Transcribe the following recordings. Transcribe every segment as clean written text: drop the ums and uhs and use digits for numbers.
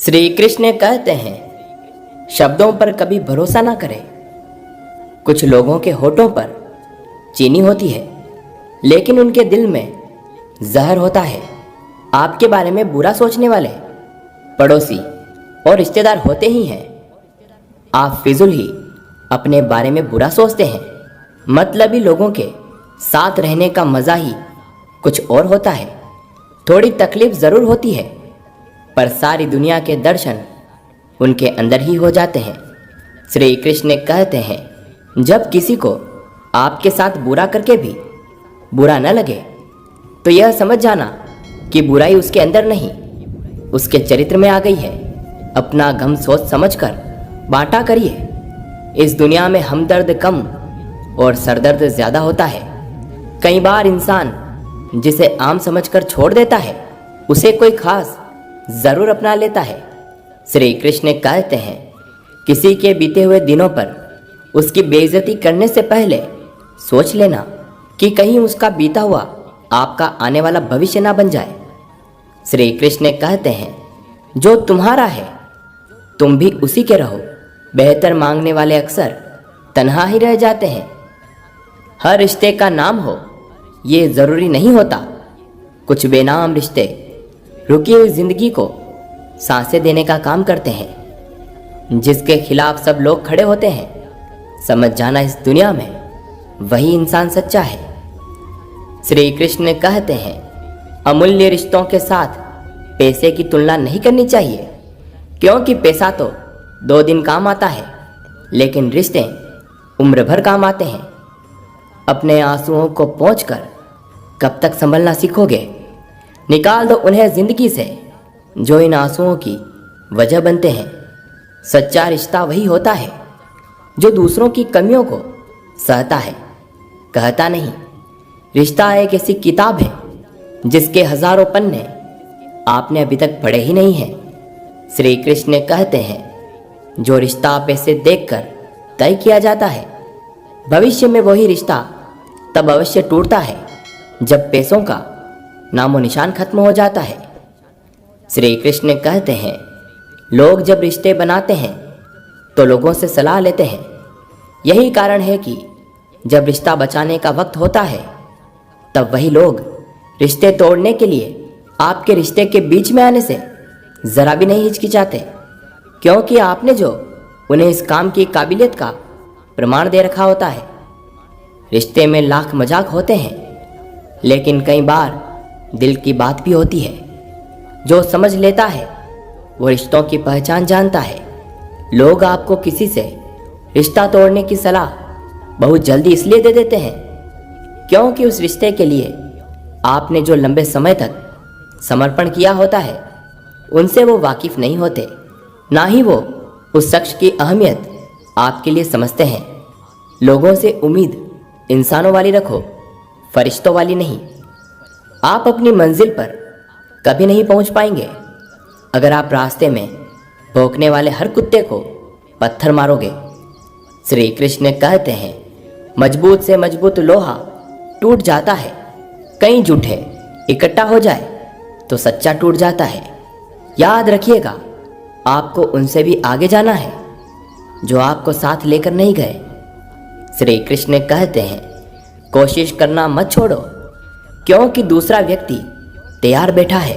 श्री कृष्ण कहते हैं, शब्दों पर कभी भरोसा ना करें। कुछ लोगों के होठों पर चीनी होती है, लेकिन उनके दिल में जहर होता है। आपके बारे में बुरा सोचने वाले पड़ोसी और रिश्तेदार होते ही हैं। आप फिजूल ही अपने बारे में बुरा सोचते हैं। मतलबी लोगों के साथ रहने का मज़ा ही कुछ और होता है। थोड़ी तकलीफ ज़रूर होती है, पर सारी दुनिया के दर्शन उनके अंदर ही हो जाते हैं। श्री कृष्ण कहते हैं, जब किसी को आपके साथ बुरा करके भी बुरा न लगे, तो यह समझ जाना कि बुराई उसके अंदर नहीं, उसके चरित्र में आ गई है। अपना गम सोच समझकर बांटा करिए। इस दुनिया में हमदर्द कम और सरदर्द ज़्यादा होता है। कई बार इंसान जिसे आम समझकर छोड़ देता है, उसे कोई खास ज़रूर अपना लेता है। श्री कृष्ण कहते हैं, किसी के बीते हुए दिनों पर उसकी बेइज्जती करने से पहले सोच लेना कि कहीं उसका बीता हुआ आपका आने वाला भविष्य ना बन जाए। श्री कृष्ण कहते हैं, जो तुम्हारा है तुम भी उसी के रहो। बेहतर मांगने वाले अक्सर तन्हा ही रह जाते हैं। हर रिश्ते का नाम हो ये ज़रूरी नहीं होता। कुछ बेनाम रिश्ते रुकी हुई जिंदगी को सांसें देने का काम करते हैं। जिसके खिलाफ सब लोग खड़े होते हैं, समझ जाना इस दुनिया में वही इंसान सच्चा है। श्री कृष्ण कहते हैं, अमूल्य रिश्तों के साथ पैसे की तुलना नहीं करनी चाहिए, क्योंकि पैसा तो 2 दिन काम आता है, लेकिन रिश्ते उम्र भर काम आते हैं। अपने आंसुओं को पोंछकर कब तक संभलना सीखोगे? निकाल दो उन्हें जिंदगी से जो इन आंसुओं की वजह बनते हैं। सच्चा रिश्ता वही होता है जो दूसरों की कमियों को सहता है, कहता नहीं। रिश्ता एक ऐसी किताब है जिसके हजारों पन्ने आपने अभी तक पढ़े ही नहीं हैं। श्री कृष्ण कहते हैं, जो रिश्ता पैसे देखकर तय किया जाता है, भविष्य में वही रिश्ता तब अवश्य टूटता है जब पैसों का नामो निशान खत्म हो जाता है। श्री कृष्ण कहते हैं, लोग जब रिश्ते बनाते हैं तो लोगों से सलाह लेते हैं। यही कारण है कि जब रिश्ता बचाने का वक्त होता है, तब वही लोग रिश्ते तोड़ने के लिए आपके रिश्ते के बीच में आने से ज़रा भी नहीं हिचकिचाते, क्योंकि आपने जो उन्हें इस काम की काबिलियत का प्रमाण दे रखा होता है। रिश्ते में लाख मजाक होते हैं, लेकिन कई बार दिल की बात भी होती है। जो समझ लेता है वो रिश्तों की पहचान जानता है। लोग आपको किसी से रिश्ता तोड़ने की सलाह बहुत जल्दी इसलिए दे देते हैं क्योंकि उस रिश्ते के लिए आपने जो लंबे समय तक समर्पण किया होता है, उनसे वो वाकिफ नहीं होते, ना ही वो उस शख्स की अहमियत आपके लिए समझते हैं। लोगों से उम्मीद इंसानों वाली रखो, फरिश्तों वाली नहीं। आप अपनी मंजिल पर कभी नहीं पहुंच पाएंगे अगर आप रास्ते में भौंकने वाले हर कुत्ते को पत्थर मारोगे। श्री कृष्ण कहते हैं, मजबूत से मजबूत लोहा टूट जाता है। कई जूठे इकट्ठा हो जाए तो सच्चा टूट जाता है। याद रखिएगा, आपको उनसे भी आगे जाना है जो आपको साथ लेकर नहीं गए। श्री कृष्ण कहते हैं, कोशिश करना मत छोड़ो, क्योंकि दूसरा व्यक्ति तैयार बैठा है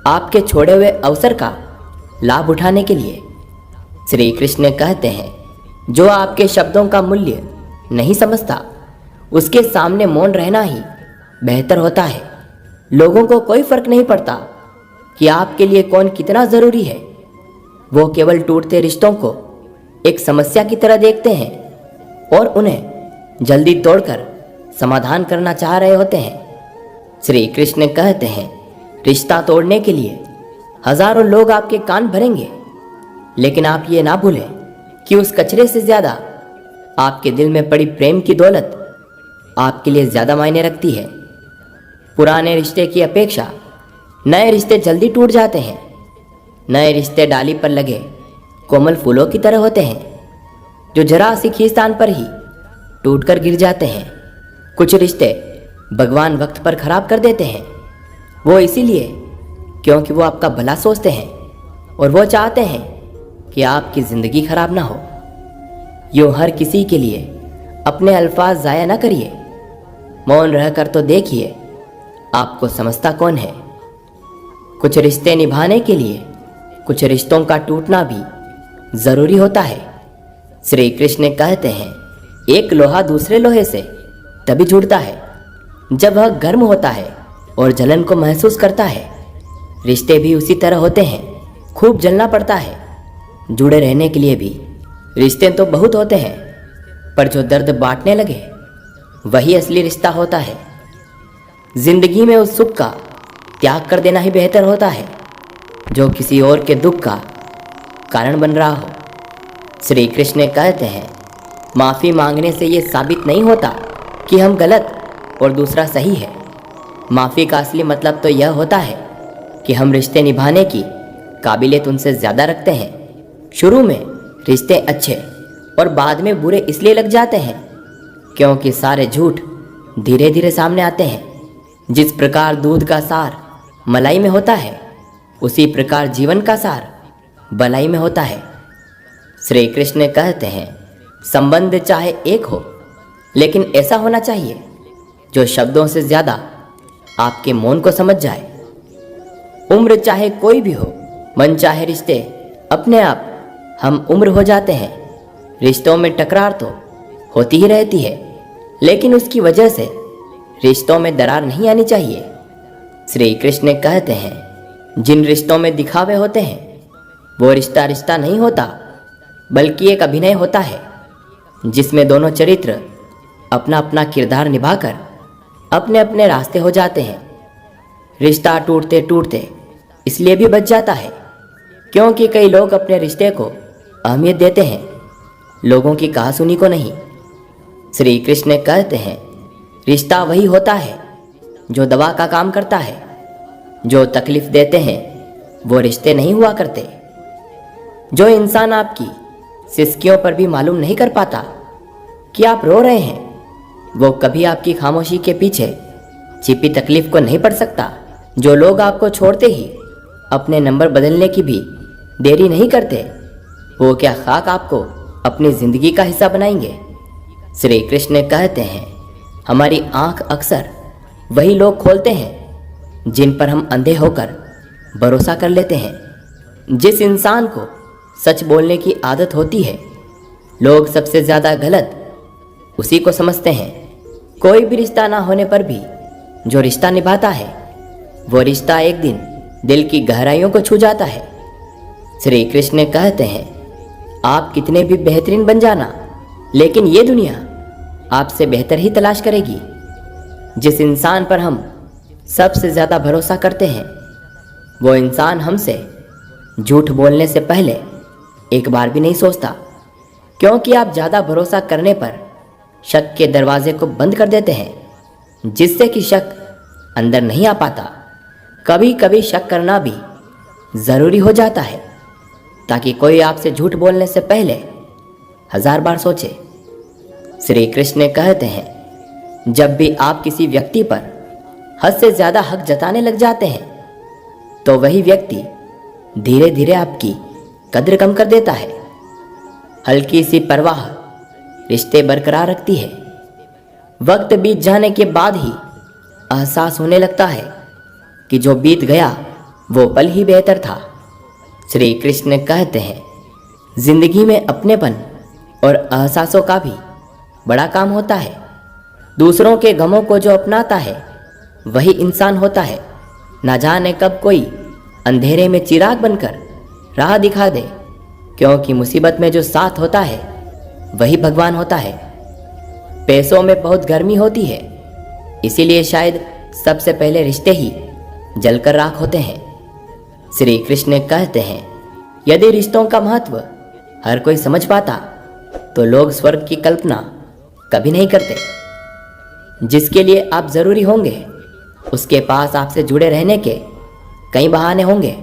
आपके छोड़े हुए अवसर का लाभ उठाने के लिए। श्री कृष्ण कहते हैं, जो आपके शब्दों का मूल्य नहीं समझता, उसके सामने मौन रहना ही बेहतर होता है। लोगों को कोई फर्क नहीं पड़ता कि आपके लिए कौन कितना ज़रूरी है। वो केवल टूटते रिश्तों को एक समस्या की तरह देखते हैं और उन्हें जल्दी तोड़कर समाधान करना चाह रहे होते हैं। श्री कृष्ण कहते हैं, रिश्ता तोड़ने के लिए हजारों लोग आपके कान भरेंगे, लेकिन आप ये ना भूलें कि उस कचरे से ज़्यादा आपके दिल में पड़ी प्रेम की दौलत आपके लिए ज़्यादा मायने रखती है। पुराने रिश्ते की अपेक्षा नए रिश्ते जल्दी टूट जाते हैं। नए रिश्ते डाली पर लगे कोमल फूलों की तरह होते हैं, जो जरा सी खींचतान पर ही टूटकर गिर जाते हैं। कुछ रिश्ते भगवान वक्त पर खराब कर देते हैं, वो इसीलिए क्योंकि वो आपका भला सोचते हैं। और वो चाहते हैं कि आपकी ज़िंदगी खराब ना हो। यूं हर किसी के लिए अपने अल्फाज ज़ाया ना करिए। मौन रहकर तो देखिए आपको समझता कौन है। कुछ रिश्ते निभाने के लिए कुछ रिश्तों का टूटना भी ज़रूरी होता है। श्री कृष्ण कहते हैं, एक लोहा दूसरे लोहे से तभी जुड़ता है जब वह गर्म होता है और जलन को महसूस करता है। रिश्ते भी उसी तरह होते हैं, खूब जलना पड़ता है जुड़े रहने के लिए भी। रिश्ते तो बहुत होते हैं, पर जो दर्द बांटने लगे वही असली रिश्ता होता है। जिंदगी में उस सुख का त्याग कर देना ही बेहतर होता है जो किसी और के दुख का कारण बन रहा हो। श्री कृष्ण कहते हैं, माफ़ी मांगने से ये साबित नहीं होता कि हम गलत और दूसरा सही है। माफ़ी का असली मतलब तो यह होता है कि हम रिश्ते निभाने की काबिलियत उनसे ज़्यादा रखते हैं। शुरू में रिश्ते अच्छे और बाद में बुरे इसलिए लग जाते हैं क्योंकि सारे झूठ धीरे धीरे सामने आते हैं। जिस प्रकार दूध का सार मलाई में होता है, उसी प्रकार जीवन का सार भलाई में होता है। श्री कृष्ण कहते हैं, संबंध चाहे एक हो, लेकिन ऐसा होना चाहिए जो शब्दों से ज़्यादा आपके मौन को समझ जाए। उम्र चाहे कोई भी हो, मन चाहे रिश्ते, अपने आप हम उम्र हो जाते हैं। रिश्तों में टकरार तो होती ही रहती है, लेकिन उसकी वजह से रिश्तों में दरार नहीं आनी चाहिए। श्री कृष्ण कहते हैं, जिन रिश्तों में दिखावे होते हैं वो रिश्ता रिश्ता नहीं होता, बल्कि एक अभिनय होता है जिसमें दोनों चरित्र अपना अपना किरदार निभाकर अपने अपने रास्ते हो जाते हैं। रिश्ता टूटते टूटते इसलिए भी बच जाता है क्योंकि कई लोग अपने रिश्ते को अहमियत देते हैं, लोगों की कहासुनी को नहीं। श्री कृष्ण कहते हैं, रिश्ता वही होता है जो दवा का काम करता है। जो तकलीफ देते हैं वो रिश्ते नहीं हुआ करते। जो इंसान आपकी सिसकियों पर भी मालूम नहीं कर पाता कि आप रो रहे हैं, वो कभी आपकी खामोशी के पीछे छिपी तकलीफ को नहीं पढ़ सकता। जो लोग आपको छोड़ते ही अपने नंबर बदलने की भी देरी नहीं करते, वो क्या खाक आपको अपनी ज़िंदगी का हिस्सा बनाएंगे। श्री कृष्ण कहते हैं, हमारी आंख अक्सर वही लोग खोलते हैं जिन पर हम अंधे होकर भरोसा कर लेते हैं। जिस इंसान को सच बोलने की आदत होती है, लोग सबसे ज़्यादा गलत उसी को समझते हैं। कोई भी रिश्ता ना होने पर भी जो रिश्ता निभाता है, वो रिश्ता एक दिन दिल की गहराइयों को छू जाता है। श्री कृष्ण कहते हैं, आप कितने भी बेहतरीन बन जाना, लेकिन ये दुनिया आपसे बेहतर ही तलाश करेगी। जिस इंसान पर हम सबसे ज़्यादा भरोसा करते हैं, वो इंसान हमसे झूठ बोलने से पहले एक बार भी नहीं सोचता, क्योंकि आप ज़्यादा भरोसा करने पर शक के दरवाजे को बंद कर देते हैं, जिससे कि शक अंदर नहीं आ पाता। कभी कभी शक करना भी ज़रूरी हो जाता है ताकि कोई आपसे झूठ बोलने से पहले 1000 बार सोचे। श्री कृष्ण कहते हैं, जब भी आप किसी व्यक्ति पर हद से ज़्यादा हक जताने लग जाते हैं, तो वही व्यक्ति धीरे धीरे आपकी कद्र कम कर देता है। हल्की सी परवाह रिश्ते बरकरार रखती है। वक्त बीत जाने के बाद ही एहसास होने लगता है कि जो बीत गया वो पल ही बेहतर था। श्री कृष्ण कहते हैं, जिंदगी में अपनेपन और एहसासों का भी बड़ा काम होता है। दूसरों के गमों को जो अपनाता है वही इंसान होता है। ना जाने कब कोई अंधेरे में चिराग बनकर राह दिखा दे, क्योंकि मुसीबत में जो साथ होता है वही भगवान होता है। पैसों में बहुत गर्मी होती है, इसीलिए शायद सबसे पहले रिश्ते ही जलकर राख होते हैं। श्री कृष्ण कहते हैं, यदि रिश्तों का महत्व हर कोई समझ पाता तो लोग स्वर्ग की कल्पना कभी नहीं करते। जिसके लिए आप ज़रूरी होंगे उसके पास आपसे जुड़े रहने के कई बहाने होंगे,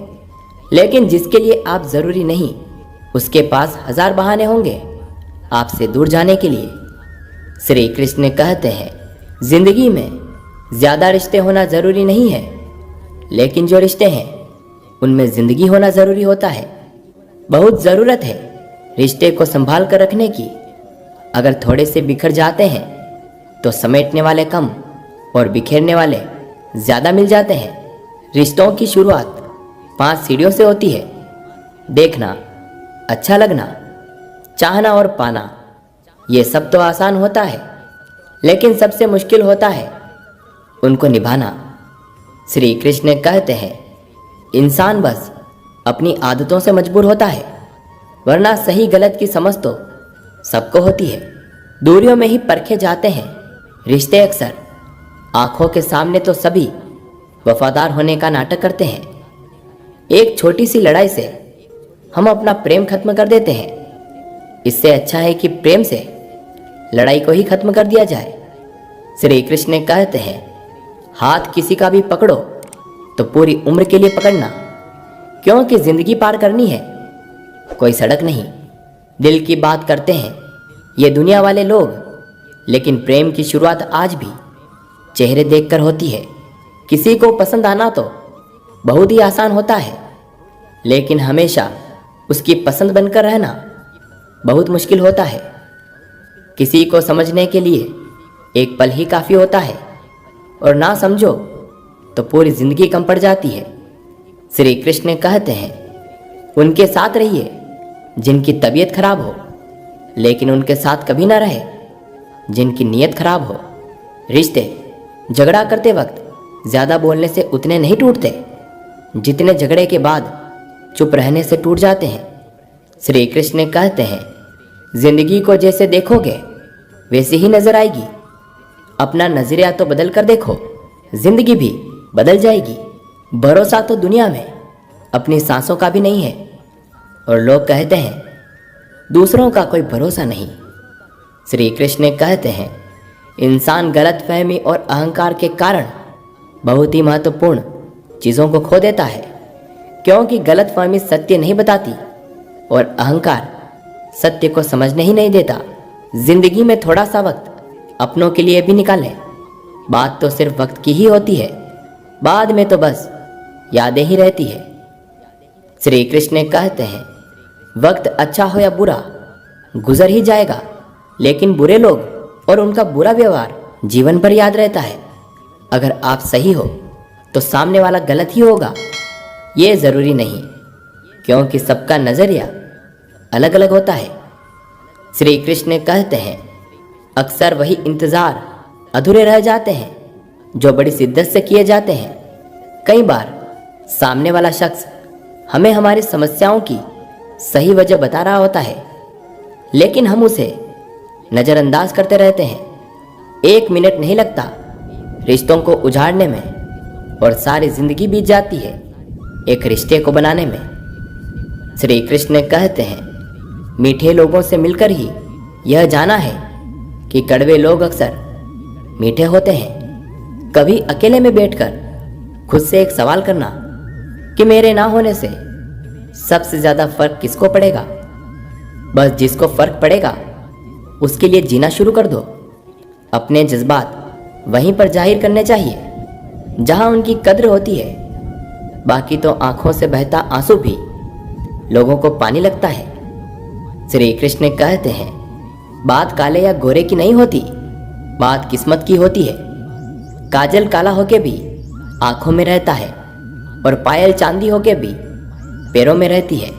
लेकिन जिसके लिए आप ज़रूरी नहीं उसके पास 1000 बहाने होंगे आपसे दूर जाने के लिए। श्री कृष्ण कहते हैं, जिंदगी में ज़्यादा रिश्ते होना ज़रूरी नहीं है, लेकिन जो रिश्ते हैं उनमें जिंदगी होना जरूरी होता है। बहुत ज़रूरत है रिश्ते को संभाल कर रखने की। अगर थोड़े से बिखर जाते हैं तो समेटने वाले कम और बिखेरने वाले ज़्यादा मिल जाते हैं। रिश्तों की शुरुआत 5 सीढ़ियों से होती है। देखना, अच्छा लगना, चाहना और पाना। ये सब तो आसान होता है, लेकिन सबसे मुश्किल होता है उनको निभाना। श्री कृष्ण कहते हैं, इंसान बस अपनी आदतों से मजबूर होता है, वरना सही गलत की समझ तो सबको होती है। दूरियों में ही परखे जाते हैं रिश्ते अक्सर। आंखों के सामने तो सभी वफादार होने का नाटक करते हैं। एक छोटी सी लड़ाई से हम अपना प्रेम खत्म कर देते हैं। इससे अच्छा है कि प्रेम से लड़ाई को ही खत्म कर दिया जाए। श्री कृष्ण कहते हैं, हाथ किसी का भी पकड़ो तो पूरी उम्र के लिए पकड़ना, क्योंकि जिंदगी पार करनी है, कोई सड़क नहीं। दिल की बात करते हैं ये दुनिया वाले लोग, लेकिन प्रेम की शुरुआत आज भी चेहरे देखकर होती है। किसी को पसंद आना तो बहुत ही आसान होता है, लेकिन हमेशा उसकी पसंद बनकर रहना बहुत मुश्किल होता है। किसी को समझने के लिए एक पल ही काफ़ी होता है, और ना समझो तो पूरी जिंदगी कम पड़ जाती है। श्री कृष्ण कहते हैं, उनके साथ रहिए जिनकी तबीयत खराब हो, लेकिन उनके साथ कभी ना रहे जिनकी नीयत खराब हो। रिश्ते झगड़ा करते वक्त ज़्यादा बोलने से उतने नहीं टूटते जितने झगड़े के बाद चुप रहने से टूट जाते हैं। श्री कृष्ण कहते हैं, जिंदगी को जैसे देखोगे वैसे ही नजर आएगी। अपना नजरिया तो बदल कर देखो, जिंदगी भी बदल जाएगी। भरोसा तो दुनिया में अपनी सांसों का भी नहीं है, और लोग कहते हैं दूसरों का कोई भरोसा नहीं। श्री कृष्ण कहते हैं, इंसान गलतफहमी और अहंकार के कारण बहुत ही महत्वपूर्ण चीज़ों को खो देता है, क्योंकि गलतफहमी सत्य नहीं बताती और अहंकार सत्य को समझने ही नहीं देता। जिंदगी में थोड़ा सा वक्त अपनों के लिए भी निकालें। बात तो सिर्फ वक्त की ही होती है, बाद में तो बस यादें ही रहती है। श्री कृष्ण कहते हैं, वक्त अच्छा हो या बुरा गुजर ही जाएगा, लेकिन बुरे लोग और उनका बुरा व्यवहार जीवन भर याद रहता है। अगर आप सही हो तो सामने वाला गलत ही होगा, ये ज़रूरी नहीं, क्योंकि सबका नज़रिया अलग अलग होता है। श्री कृष्ण कहते हैं, अक्सर वही इंतज़ार अधूरे रह जाते हैं जो बड़ी शिद्दत से किए जाते हैं। कई बार सामने वाला शख्स हमें हमारी समस्याओं की सही वजह बता रहा होता है, लेकिन हम उसे नज़रअंदाज करते रहते हैं। 1 मिनट नहीं लगता रिश्तों को उजाड़ने में, और सारी जिंदगी बीत जाती है एक रिश्ते को बनाने में। श्री कृष्ण कहते हैं, मीठे लोगों से मिलकर ही यह जाना है कि कड़वे लोग अक्सर मीठे होते हैं। कभी अकेले में बैठकर खुद से एक सवाल करना कि मेरे ना होने से सबसे ज़्यादा फर्क किसको पड़ेगा। बस जिसको फर्क पड़ेगा उसके लिए जीना शुरू कर दो। अपने जज्बात वहीं पर जाहिर करने चाहिए जहां उनकी कद्र होती है। बाकी तो आंखों से बहता आंसू भी लोगों को पानी लगता है। श्री कृष्ण कहते हैं, बात काले या गोरे की नहीं होती, बात किस्मत की होती है। काजल काला होके भी आंखों में रहता है, और पायल चांदी होके भी पैरों में रहती है।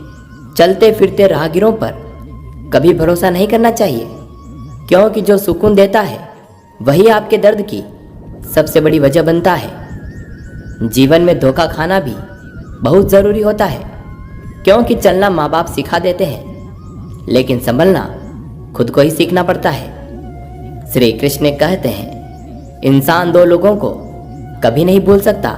चलते फिरते राहगीरों पर कभी भरोसा नहीं करना चाहिए, क्योंकि जो सुकून देता है वही आपके दर्द की सबसे बड़ी वजह बनता है। जीवन में धोखा खाना भी बहुत ज़रूरी होता है, क्योंकि चलना माँ बाप सिखा देते हैं, लेकिन संभलना खुद को ही सीखना पड़ता है। श्री कृष्ण कहते हैं, इंसान 2 लोगों को कभी नहीं भूल सकता।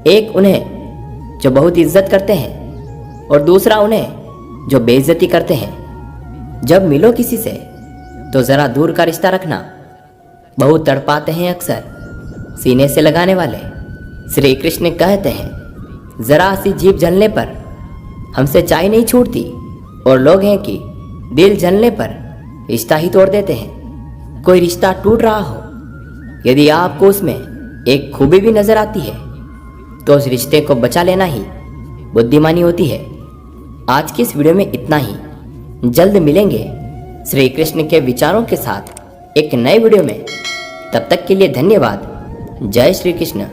एक उन्हें जो बहुत इज्जत करते हैं, और दूसरा उन्हें जो बेइज्जती करते हैं। जब मिलो किसी से तो ज़रा दूर का रिश्ता रखना। बहुत तड़पाते हैं अक्सर सीने से लगाने वाले। श्री कृष्ण कहते हैं, ज़रा सी जीभ जलने पर हमसे चाय नहीं छूटती, और लोग हैं कि दिल जलने पर रिश्ता ही तोड़ देते हैं। कोई रिश्ता टूट रहा हो, यदि आपको उसमें एक खूबी भी नज़र आती है तो उस रिश्ते को बचा लेना ही बुद्धिमानी होती है। आज की इस वीडियो में इतना ही। जल्द मिलेंगे श्री कृष्ण के विचारों के साथ एक नए वीडियो में। तब तक के लिए धन्यवाद। जय श्री कृष्ण।